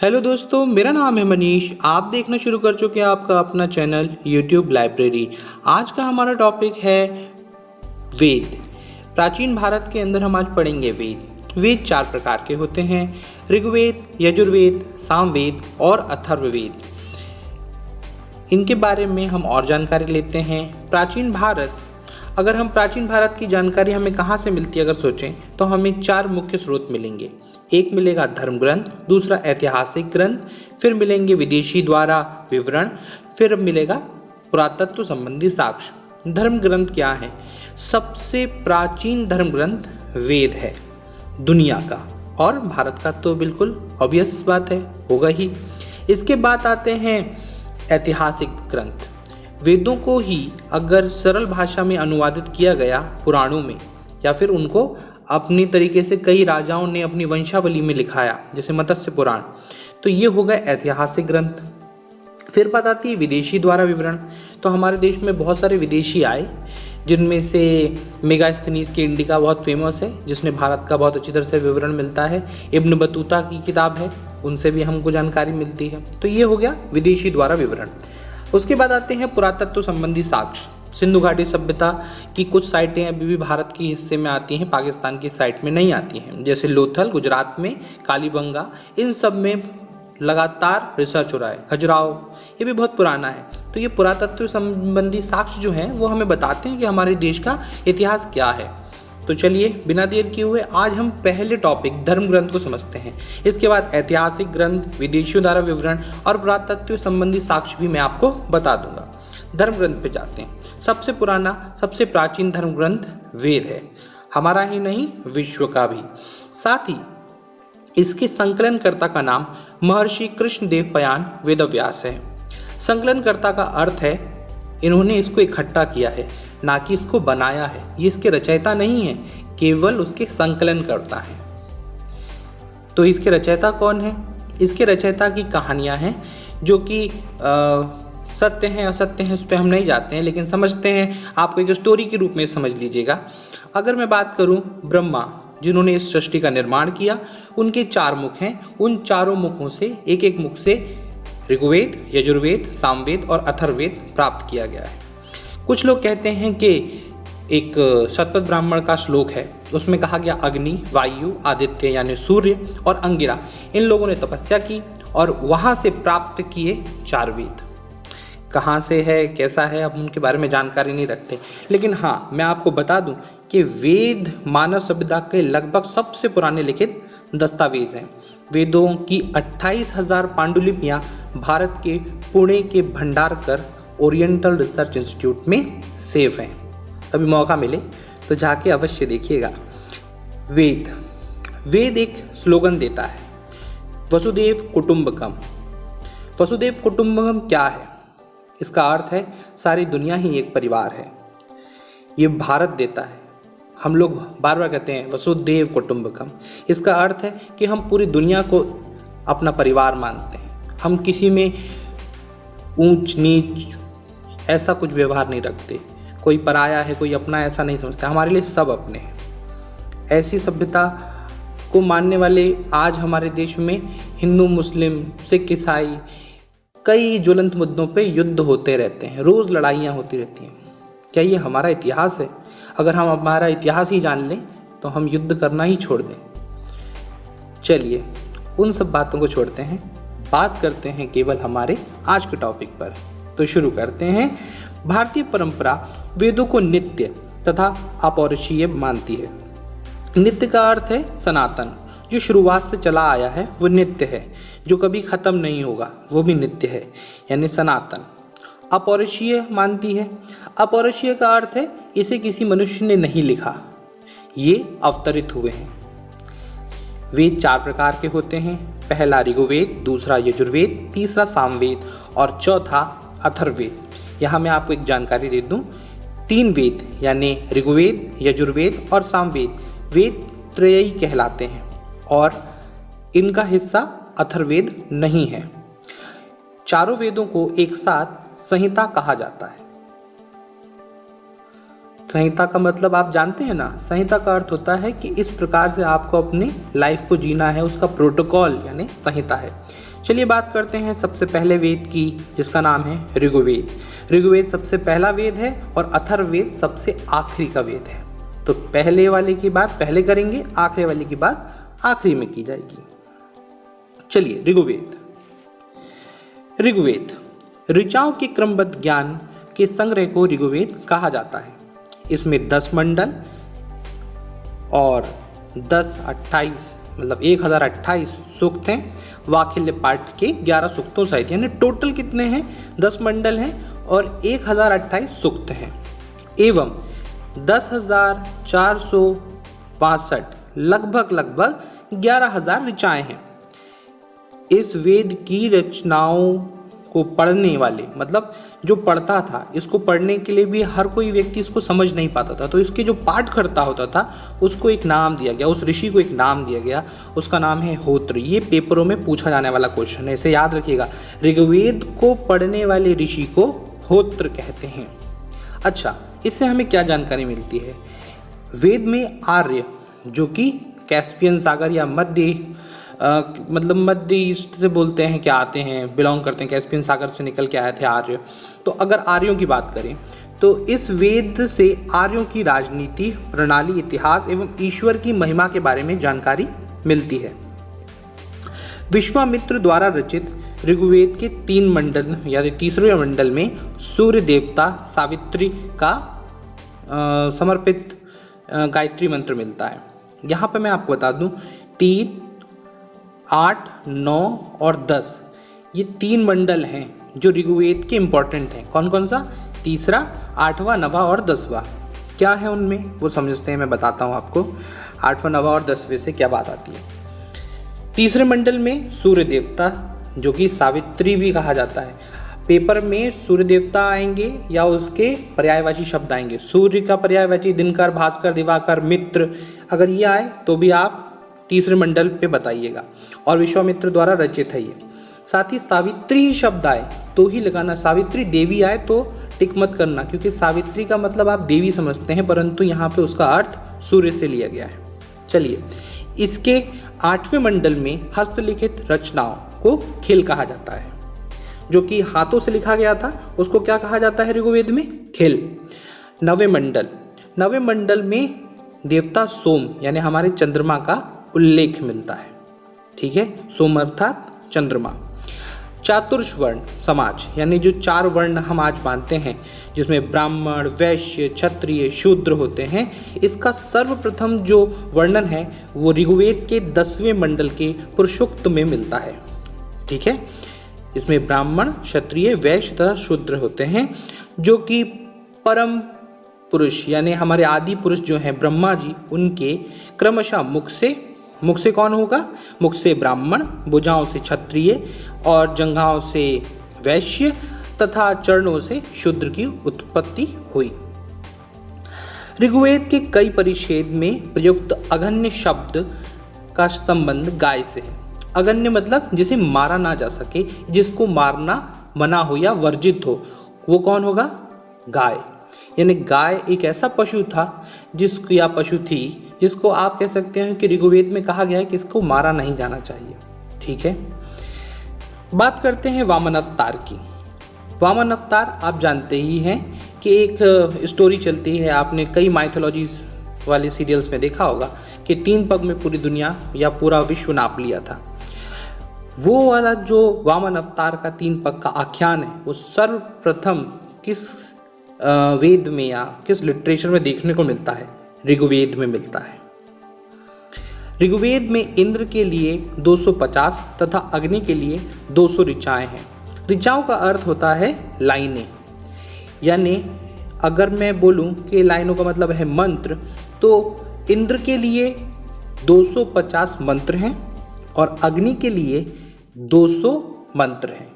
Hello दोस्तों, मेरा नाम है मनीष। आप देखना शुरू कर चुके हैं आपका अपना चैनल यूट्यूब लाइब्रेरी। आज का हमारा टॉपिक है वेद। प्राचीन भारत के अंदर हम आज पढ़ेंगे वेद। वेद 4 प्रकार के होते हैं: ऋग्वेद, यजुर्वेद, सामवेद और अथर्ववेद। इनके बारे में हम और जानकारी लेते हैं। प्राचीन भारत की जानकारी हमें कहाँ से मिलती है अगर सोचें तो हमें 4 मुख्य स्रोत मिलेंगे। एक मिलेगा धर्म ग्रंथ, दूसरा ऐतिहासिक ग्रंथ, फिर मिलेंगे विदेशी द्वारा विवरण, फिर मिलेगा पुरातत्व संबंधी साक्ष्य। धर्म ग्रंथ क्या है? सबसे प्राचीन धर्म ग्रंथ वेद है दुनिया का, और भारत का तो बिल्कुल ऑब्वियस बात है, होगा ही। इसके बाद आते हैं ऐतिहासिक ग्रंथ। वेदों को ही अगर सरल भाषा में अनुवादित किया गया पुराणों में, या फिर उनको अपनी तरीके से कई राजाओं ने अपनी वंशावली में लिखाया, जैसे मत्स्य पुराण, तो ये होगा ऐतिहासिक ग्रंथ। फिर बात आती है विदेशी द्वारा विवरण। तो हमारे देश में बहुत सारे विदेशी आए, जिनमें से मेगास्थनीज के इंडिका बहुत फेमस है, जिसने भारत का बहुत अच्छी तरह से विवरण मिलता है। इब्न बतूता की किताब है, उनसे भी हमको जानकारी मिलती है। तो ये हो गया विदेशी द्वारा विवरण। उसके बाद आते हैं पुरातत्व संबंधी साक्ष्य। सिंधु घाटी सभ्यता की कुछ साइटें अभी भी भारत के हिस्से में आती हैं, पाकिस्तान की साइट में नहीं आती हैं, जैसे लोथल गुजरात में, कालीबंगा, इन सब में लगातार रिसर्च हो रहा है। खजुराहो ये भी बहुत पुराना है। तो ये पुरातत्व संबंधी साक्ष्य जो हैं वो हमें बताते हैं कि हमारे देश का इतिहास क्या है। तो चलिए बिना देर किए हुए आज हम पहले टॉपिक धर्म ग्रंथ को समझते हैं। इसके बाद ऐतिहासिक ग्रंथ, विदेशियों द्वारा विवरण और पुरातत्व संबंधी साक्ष्य भी मैं आपको बता दूंगा। धर्म ग्रंथ पे जाते हैं। सबसे पुराना, सबसे प्राचीन धर्म ग्रंथ वेद है, हमारा ही नहीं विश्व का भी। साथ ही इसके संकलनकर्ता का नाम महर्षि कृष्णदेव पयान वेदव्यास है। संकलनकर्ता का अर्थ है इन्होंने इसको इकट्ठा किया है, ना कि इसको बनाया है। ये इसके रचयिता नहीं है, केवल उसके संकलनकर्ता हैं। तो इसके रचयिता कौन है? इसके रचयिता की कहानियां हैं जो कि सत्य हैं असत्य हैं, उस पर हम नहीं जाते हैं, लेकिन समझते हैं, आपको एक स्टोरी के रूप में समझ लीजिएगा। अगर मैं बात करूं, ब्रह्मा जिन्होंने इस सृष्टि का निर्माण किया, उनके 4 मुख हैं। उन चारों मुखों से एक एक मुख से ऋग्वेद, यजुर्वेद, सामवेद और अथर्ववेद प्राप्त किया गया है। कुछ लोग कहते हैं कि एक शतपथ ब्राह्मण का श्लोक है, उसमें कहा गया अग्नि, वायु, आदित्य यानी सूर्य और अंगिरा, इन लोगों ने तपस्या की और वहाँ से प्राप्त किए 4 वेद। कहाँ से है, कैसा है, अब उनके बारे में जानकारी नहीं रखते, लेकिन हाँ मैं आपको बता दूं कि वेद मानव सभ्यता के लगभग सबसे पुराने लिखित दस्तावेज हैं। वेदों की 28,000 पांडुलिपियाँ भारत के पुणे के भंडारकर ओरिएंटल रिसर्च इंस्टीट्यूट में सेव हैं। कभी मौका मिले तो जाके अवश्य देखिएगा। वेद एक स्लोगन देता है, वसुदेव कुटुंबकम। वसुदेव कुटुंबकम क्या है? इसका अर्थ है सारी दुनिया ही एक परिवार है। ये भारत देता है। हम लोग बार बार कहते हैं वसुदेव कुटुंबकम। इसका अर्थ है कि हम पूरी दुनिया को अपना परिवार मानते हैं। हम किसी में ऊंच नीच ऐसा कुछ व्यवहार नहीं रखते। कोई पराया है, कोई अपना, ऐसा नहीं समझते। हमारे लिए सब अपने हैं। ऐसी सभ्यता को मानने वाले आज हमारे देश में हिंदू, मुस्लिम, सिख, ईसाई, कई ज्वलंत मुद्दों पे युद्ध होते रहते हैं, रोज़ लड़ाइयाँ होती रहती हैं। क्या ये हमारा इतिहास है? अगर हम हमारा इतिहास ही जान लें तो हम युद्ध करना ही छोड़ दें। चलिए उन सब बातों को छोड़ते हैं, बात करते हैं केवल हमारे आज के टॉपिक पर। तो शुरू करते हैं। भारतीय परंपरा वेदों को नित्य तथा अपौरुषीय मानती है। नित्य का अर्थ है सनातन, जो शुरुआत से चला आया है वो नित्य है, जो कभी ख़त्म नहीं होगा वो भी नित्य है, यानी सनातन। अपौरुषीय मानती है। अपौरुषीय का अर्थ है इसे किसी मनुष्य ने नहीं लिखा, ये अवतरित हुए हैं। वेद 4 प्रकार के होते हैं। पहला ऋग्वेद, दूसरा यजुर्वेद, तीसरा सामवेद और चौथा अथर्ववेद। यहाँ मैं आपको एक जानकारी दे दूँ, 3 वेद यानी ऋग्वेद, यजुर्वेद और सामवेद वेद त्रयी कहलाते हैं और इनका हिस्सा अथर्ववेद नहीं है। चारों वेदों को एक साथ संहिता कहा जाता है। संहिता का मतलब आप जानते हैं ना, संहिता का अर्थ होता है कि इस प्रकार से आपको अपनी लाइफ को जीना है, उसका प्रोटोकॉल यानी संहिता है। चलिए बात करते हैं सबसे पहले वेद की, जिसका नाम है ऋग्वेद। ऋग्वेद सबसे पहला वेद है और अथर्ववेद सबसे आखिरी का वेद है। तो पहले वाले की बात पहले करेंगे, आखिरी वाले की बात आखिरी में की जाएगी। चलिए ऋग्वेद। ऋग्वेद ऋचाओं के क्रमबद्ध ज्ञान के संग्रह को ऋग्वेद कहा जाता है। इसमें 10 मंडल और 1028 मतलब 1028 सूक्त हैं। वाखिल्य पाठ के 11 सूक्तों सहित, यानी टोटल कितने हैं? 10 मंडल हैं और 1028 सूक्त हैं एवं 10,462 लगभग 11,000 ऋचाएं हैं। इस वेद की रचनाओं को पढ़ने वाले, मतलब जो पढ़ता था, इसको पढ़ने के लिए भी हर कोई व्यक्ति इसको समझ नहीं पाता था, तो इसके जो पाठ करता होता था उसको एक नाम दिया गया, उस ऋषि को एक नाम दिया गया, उसका नाम है होत्र। ये पेपरों में पूछा जाने वाला क्वेश्चन है, इसे याद रखिएगा। ऋग्वेद को पढ़ने वाले ऋषि को होत्र कहते हैं। अच्छा, इससे हमें क्या जानकारी मिलती है? वेद में आर्य, जो कि कैस्पियन सागर या मध्य ईस्ट से बोलते हैं, क्या आते हैं, बिलोंग करते हैं, कैस्पियन सागर से निकल के आए थे आर्य। तो अगर आर्यों की बात करें तो इस वेद से आर्यों की राजनीति प्रणाली, इतिहास एवं ईश्वर की महिमा के बारे में जानकारी मिलती है। विश्वामित्र द्वारा रचित ऋग्वेद के 3 मंडल यानी तीसरे मंडल में सूर्य देवता सावित्री का समर्पित गायत्री मंत्र मिलता है। यहाँ पर मैं आपको बता दूँ 3, 8, 9 और 10 ये 3 मंडल हैं जो ऋग्वेद के इम्पोर्टेंट हैं। कौन कौन सा? तीसरा, 8वां, 9वां और 10वां। क्या है उनमें वो समझते हैं, मैं बताता हूँ आपको। 8वां, 9वां और 10वें से क्या बात आती है। तीसरे मंडल में सूर्य देवता, जो कि सावित्री भी कहा जाता है। पेपर में सूर्य देवता आएंगे या उसके पर्यायवाची शब्द आएंगे। सूर्य का पर्यायवाची दिनकर, भास्कर, दिवाकर, मित्र, अगर ये आए तो भी आप तीसरे मंडल पे बताइएगा। और विश्वामित्र द्वारा रचित है ये। साथ ही सावित्री ही शब्द आए तो ही लगाना, सावित्री देवी आए तो टिक मत करना, क्योंकि सावित्री का मतलब आप देवी समझते हैं, परंतु यहाँ पे उसका अर्थ सूर्य से लिया गया है। चलिए, इसके 8वें मंडल में हस्तलिखित रचनाओं को खेल कहा जाता है। जो कि हाथों से लिखा गया था उसको क्या कहा जाता है ऋग्वेद में? खेल। 9वें मंडल में देवता सोम यानी हमारे चंद्रमा का उल्लेख मिलता है। ठीक है, सोम अर्थात चंद्रमा। चातुर्वर्ण समाज यानी जो 4 वर्ण हम आज मानते हैं, जिसमें ब्राह्मण, वैश्य, क्षत्रिय, शूद्र होते हैं, इसका सर्वप्रथम जो वर्णन है वो ऋग्वेद के 10वें मंडल के पुरुषोक्त में मिलता है। ठीक है, इसमें ब्राह्मण, क्षत्रिय, वैश्य तथा शूद्र होते हैं, जो कि परम पुरुष यानी हमारे आदि पुरुष जो हैं ब्रह्मा जी, उनके क्रमशः मुख से कौन होगा? मुख से ब्राह्मण, भुजाओं से क्षत्रिय और जंघाओं से वैश्य तथा चरणों से शूद्र की उत्पत्ति हुई। ऋग्वेद के कई परिच्छेद में प्रयुक्त अगन्य शब्द का संबंध गाय से है। अगन्य मतलब जिसे मारा ना जा सके, जिसको मारना मना हो या वर्जित हो, वो कौन होगा? गाय। यानी गाय एक ऐसा पशु था पशु थी जिसको आप कह सकते हैं कि ऋग्वेद में कहा गया है कि इसको मारा नहीं जाना चाहिए। ठीक है, बात करते हैं वामन अवतार की। वामन अवतार आप जानते ही हैं कि एक स्टोरी चलती है, आपने कई माइथोलॉजीज वाले सीरियल्स में देखा होगा कि 3 पग में पूरी दुनिया या पूरा विश्व नाप लिया था। वो वाला जो वामन अवतार का 3 पग का आख्यान है, वो सर्वप्रथम किस वेद में या किस लिटरेचर में देखने को मिलता है? ऋग्वेद में मिलता है। ऋग्वेद में इंद्र के लिए 250 तथा अग्नि के लिए 200 ऋचाएं हैं। ऋचाओं का अर्थ होता है लाइनें, यानी अगर मैं बोलूं कि लाइनों का मतलब है मंत्र, तो इंद्र के लिए 250 मंत्र हैं और अग्नि के लिए 200 मंत्र हैं।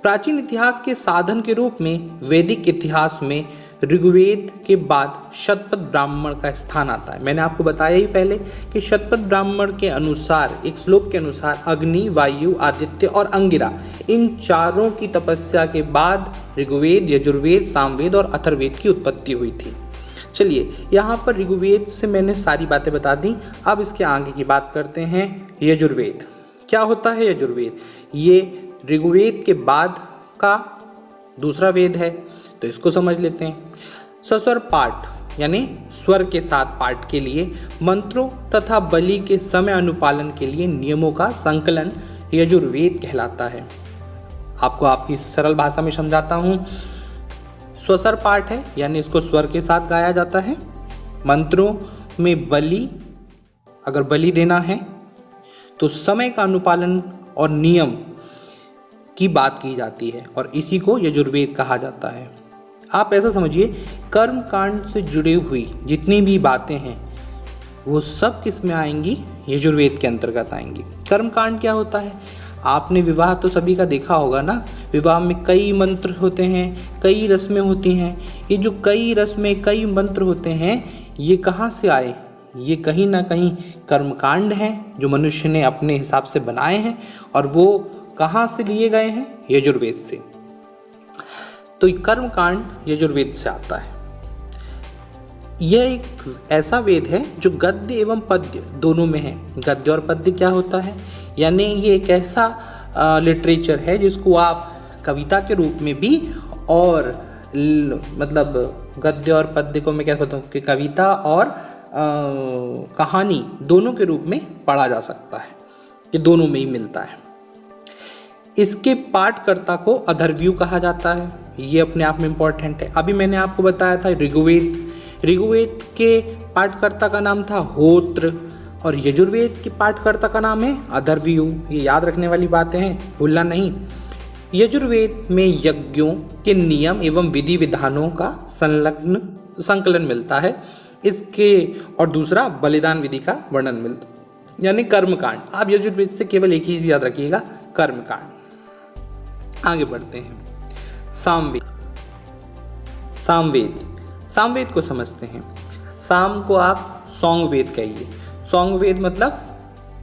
प्राचीन इतिहास के साधन के रूप में वैदिक इतिहास में ऋग्वेद के बाद शतपथ ब्राह्मण का स्थान आता है। मैंने आपको बताया ही पहले कि शतपथ ब्राह्मण के अनुसार, एक श्लोक के अनुसार, अग्नि, वायु, आदित्य और अंगिरा, इन चारों की तपस्या के बाद ऋग्वेद, यजुर्वेद, सामवेद और अथर्ववेद की उत्पत्ति हुई थी। चलिए, यहाँ पर ऋग्वेद से मैंने सारी बातें बता दी। अब इसके आगे की बात करते हैं यजुर्वेद। क्या होता है यजुर्वेद? ये ऋग्वेद के बाद का दूसरा वेद है, तो इसको समझ लेते हैं। सस्वर पाठ यानी स्वर के साथ पाठ के लिए मंत्रों तथा बलि के समय अनुपालन के लिए नियमों का संकलन यजुर्वेद कहलाता है। आपको आपकी सरल भाषा में समझाता हूँ। स्वसर पाठ है यानी इसको स्वर के साथ गाया जाता है। मंत्रों में बलि, अगर बलि देना है तो समय का अनुपालन और नियम की बात की जाती है और इसी को यजुर्वेद कहा जाता है। आप ऐसा समझिए, कर्म कांड से जुड़ी हुई जितनी भी बातें हैं वो सब किस में आएंगी? यजुर्वेद के अंतर्गत आएंगी। कर्म कांड क्या होता है? आपने विवाह तो सभी का देखा होगा ना। विवाह में कई मंत्र होते हैं, कई रस्में होती हैं। ये जो कई रस्में, कई मंत्र होते हैं, ये कहाँ से आए? ये कहीं ना कहीं कर्मकांड हैं जो मनुष्य ने अपने हिसाब से बनाए हैं और वो कहाँ से लिए गए हैं? यजुर्वेद से। तो कर्मकांड यजुर्वेद से आता है। यह एक ऐसा वेद है जो गद्य एवं पद्य दोनों में है। गद्य और पद्य क्या होता है? यानी ये एक ऐसा लिटरेचर है जिसको आप कविता के रूप में भी और मतलब गद्य और पद्य को मैं क्या कहता हूँ कि कविता और कहानी दोनों के रूप में पढ़ा जा सकता है। ये दोनों में ही मिलता है। इसके पाठकर्ता को अथर्वयु कहा जाता है। ये अपने आप में इम्पोर्टेंट है। अभी मैंने आपको बताया था ऋग्वेद के पाठकर्ता का नाम था होत्र और यजुर्वेद के पाठकर्ता का नाम है अथर्वयु। ये याद रखने वाली बातें हैं, भूलना नहीं। यजुर्वेद में यज्ञों के नियम एवं विधि विधानों का संकलन मिलता है। इसके और दूसरा बलिदान विधि का वर्णन मिलता है यानी कर्मकांड। आप यजुर्वेद से केवल एक ही चीज याद रखिएगा, कर्मकांड। आगे बढ़ते हैं। सामवेद को समझते हैं। साम को आप सॉन्ग वेद कहिए। सॉन्ग वेद मतलब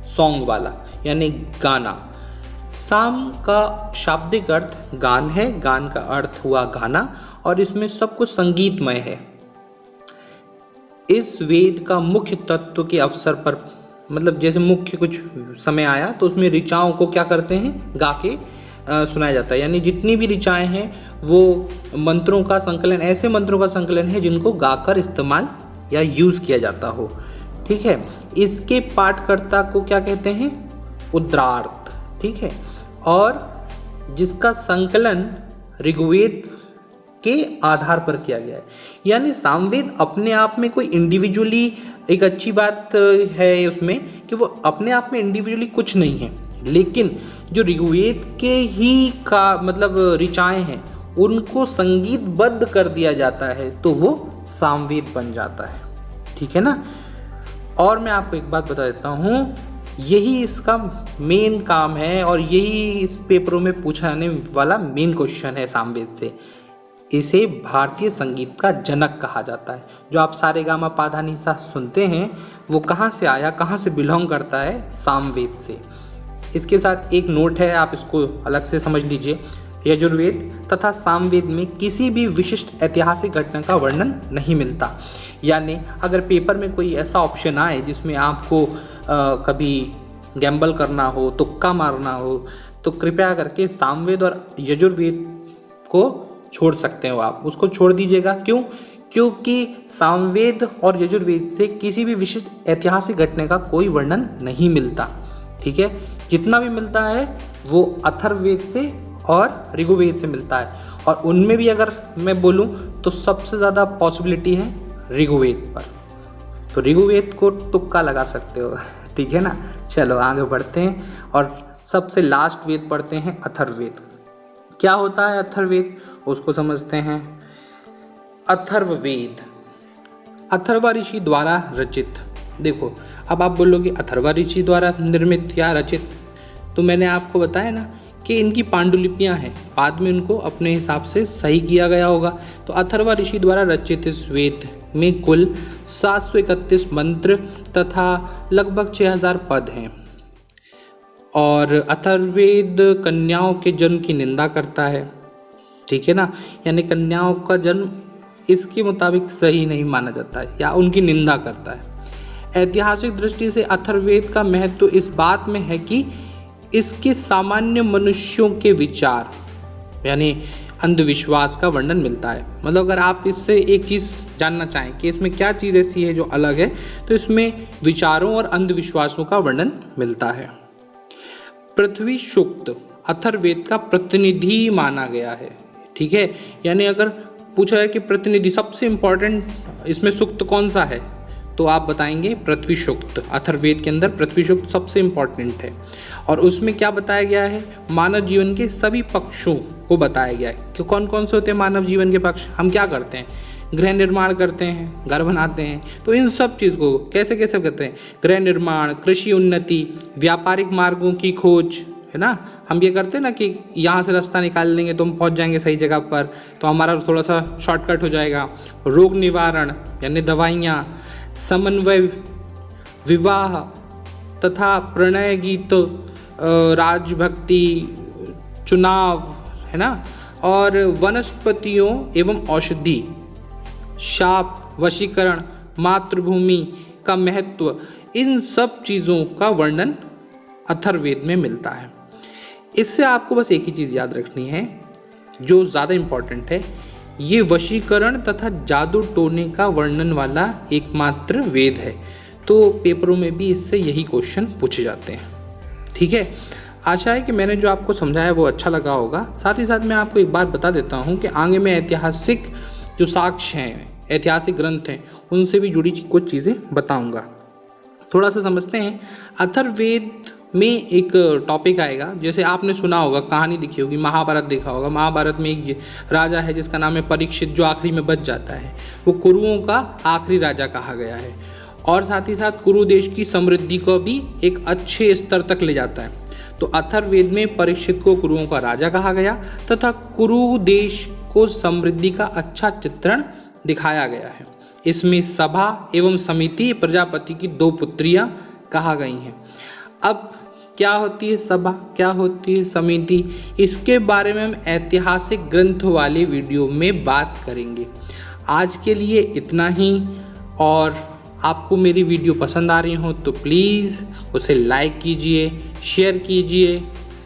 सॉन्ग वाला यानी गाना। साम का शाब्दिक अर्थ गान है। गान का अर्थ हुआ गाना और इसमें सब कुछ संगीतमय है। इस वेद का मुख्य तत्व के अवसर पर मतलब जैसे मुख्य कुछ समय आया तो उसमें ऋचाओं को क्या करते हैं? गा के सुनाया जाता है। यानी जितनी भी ऋचाएं हैं वो मंत्रों का संकलन, ऐसे मंत्रों का संकलन है जिनको गाकर इस्तेमाल या यूज़ किया जाता हो। ठीक है। इसके पाठकर्ता को क्या कहते हैं? उद्रार्थ। ठीक है। और जिसका संकलन ऋग्वेद के आधार पर किया गया है। यानी सामवेद अपने आप में कोई इंडिविजुअली, एक अच्छी बात है उसमें कि वो अपने आप में इंडिविजुअली कुछ नहीं है, लेकिन जो ऋग्वेद के ही का मतलब ऋचाएं हैं उनको संगीतबद्ध कर दिया जाता है तो वो सामवेद बन जाता है। ठीक है ना। और मैं आपको एक बात बता देता हूँ, यही इसका मेन काम है और यही इस पेपरों में पूछाने वाला मेन क्वेश्चन है सामवेद से। इसे भारतीय संगीत का जनक कहा जाता है। जो आप सारेगामा पाधा निसा सुनते हैं वो कहाँ से आया, कहाँ से बिलोंग करता है? सामवेद से। इसके साथ एक नोट है, आप इसको अलग से समझ लीजिए। यजुर्वेद तथा सामवेद में किसी भी विशिष्ट ऐतिहासिक घटना का वर्णन नहीं मिलता। यानी अगर पेपर में कोई ऐसा ऑप्शन आए जिसमें आपको कभी गैम्बल करना हो, तुक्का मारना हो, तो कृपया करके सामवेद और यजुर्वेद को छोड़ सकते हो। आप उसको छोड़ दीजिएगा। क्यों? क्योंकि सामवेद और यजुर्वेद से किसी भी विशिष्ट ऐतिहासिक घटना का कोई वर्णन नहीं मिलता। ठीक है। जितना भी मिलता है वो अथर्ववेद से और ऋग्वेद से मिलता है और उनमें भी अगर मैं बोलूं तो सबसे ज़्यादा पॉसिबिलिटी है ऋग्वेद पर। तो ऋग्वेद को तुक्का लगा सकते हो। ठीक है ना। चलो आगे बढ़ते हैं और सबसे लास्ट वेद पढ़ते हैं अथर्ववेद। क्या होता है अथर्ववेद? उसको समझते हैं। अथर्ववेद अथर्व ऋषि द्वारा रचित। देखो, अब आप बोलोगे अथर्व ऋषि द्वारा निर्मित या रचित, तो मैंने आपको बताया ना कि इनकी पांडुलिपियां हैं, बाद में इनको अपने हिसाब से सही किया गया होगा। तो अथर्व ऋषि द्वारा रचित इस वेद में कुल 731 मंत्र तथा लगभग 6000 पद हैं। और अथर्ववेद कन्याओं के जन्म की निंदा करता है। ठीक है ना। यानी कन्याओं का जन्म इसके मुताबिक सही नहीं माना जाता है या उनकी निंदा करता है। ऐतिहासिक दृष्टि से अथर्ववेद का महत्व इस बात में है कि इसके सामान्य मनुष्यों के विचार यानी अंधविश्वास का वर्णन मिलता है। मतलब अगर आप इससे एक चीज़ जानना चाहें कि इसमें क्या चीज़ ऐसी है जो अलग है, तो इसमें विचारों और अंधविश्वासों का वर्णन मिलता है। पृथ्वी सूक्त अथर्ववेद का प्रतिनिधि माना गया है। ठीक है, यानी अगर पूछा है कि प्रतिनिधि सबसे इम्पोर्टेंट इसमें सूक्त कौन सा है, तो आप बताएंगे पृथ्वी सूक्त। अथर्ववेद के अंदर पृथ्वी सूक्त सबसे इम्पोर्टेंट है और उसमें क्या बताया गया है, मानव जीवन के सभी पक्षों को बताया गया है कि कौन कौन से होते हैं मानव जीवन के पक्ष। हम क्या करते हैं, गृह निर्माण करते हैं, घर बनाते हैं, तो इन सब चीज़ को कैसे कैसे करते हैं, गृह निर्माण, कृषि उन्नति, व्यापारिक मार्गों की खोज, है ना। हम ये करते हैं ना कि यहाँ से रास्ता निकाल लेंगे तो हम पहुँच जाएंगे सही जगह पर, तो हमारा थोड़ा सा शॉर्टकट हो जाएगा। रोग निवारण यानी दवाइयाँ, समन्वय, विवाह तथा प्रणय गीत, राजभक्ति, चुनाव, है ना, और वनस्पतियों एवं औषधि, शाप, वशीकरण, मातृभूमि का महत्व, इन सब चीज़ों का वर्णन अथर्ववेद में मिलता है। इससे आपको बस एक ही चीज़ याद रखनी है जो ज़्यादा इम्पॉर्टेंट है, ये वशीकरण तथा जादू टोने का वर्णन वाला एकमात्र वेद है। तो पेपरों में भी इससे यही क्वेश्चन पूछे जाते हैं। ठीक है, आशा है कि मैंने जो आपको समझाया वो अच्छा लगा होगा। साथ ही साथ मैं आपको एक बात बता देता हूँ कि आगे मैं ऐतिहासिक जो साक्ष्य हैं, ऐतिहासिक ग्रंथ हैं, उनसे भी जुड़ी कुछ चीज़ें बताऊँगा। थोड़ा सा समझते हैं। अथर्ववेद में एक टॉपिक आएगा, जैसे आपने सुना होगा, कहानी दिखी होगी, महाभारत देखा होगा। महाभारत में एक राजा है जिसका नाम है परीक्षित, जो आखिरी में बच जाता है। वो कुरुओं का आखिरी राजा कहा गया है और साथ ही साथ कुरु देश की समृद्धि को भी एक अच्छे स्तर तक ले जाता है। तो अथर्ववेद में परीक्षित को कुरुओं का राजा कहा गया तथा कुरु देश को समृद्धि का अच्छा चित्रण दिखाया गया है। इसमें सभा एवं समिति प्रजापति की 2 पुत्रियां कहा गई हैं। अब क्या होती है सभा, क्या होती है समिति, इसके बारे में हम ऐतिहासिक ग्रंथ वाले वीडियो में बात करेंगे। आज के लिए इतना ही, और आपको मेरी वीडियो पसंद आ रही हो तो प्लीज़ उसे लाइक कीजिए, शेयर कीजिए,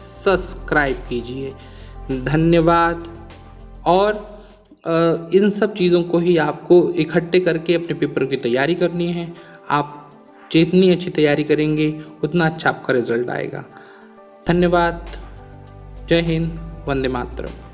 सब्सक्राइब कीजिए। धन्यवाद। और इन सब चीज़ों को ही आपको इकट्ठे करके अपने पेपर की तैयारी करनी है। आप जितनी अच्छी तैयारी करेंगे उतना अच्छा आपका रिजल्ट आएगा। धन्यवाद। जय हिंद, वंदे मातरम।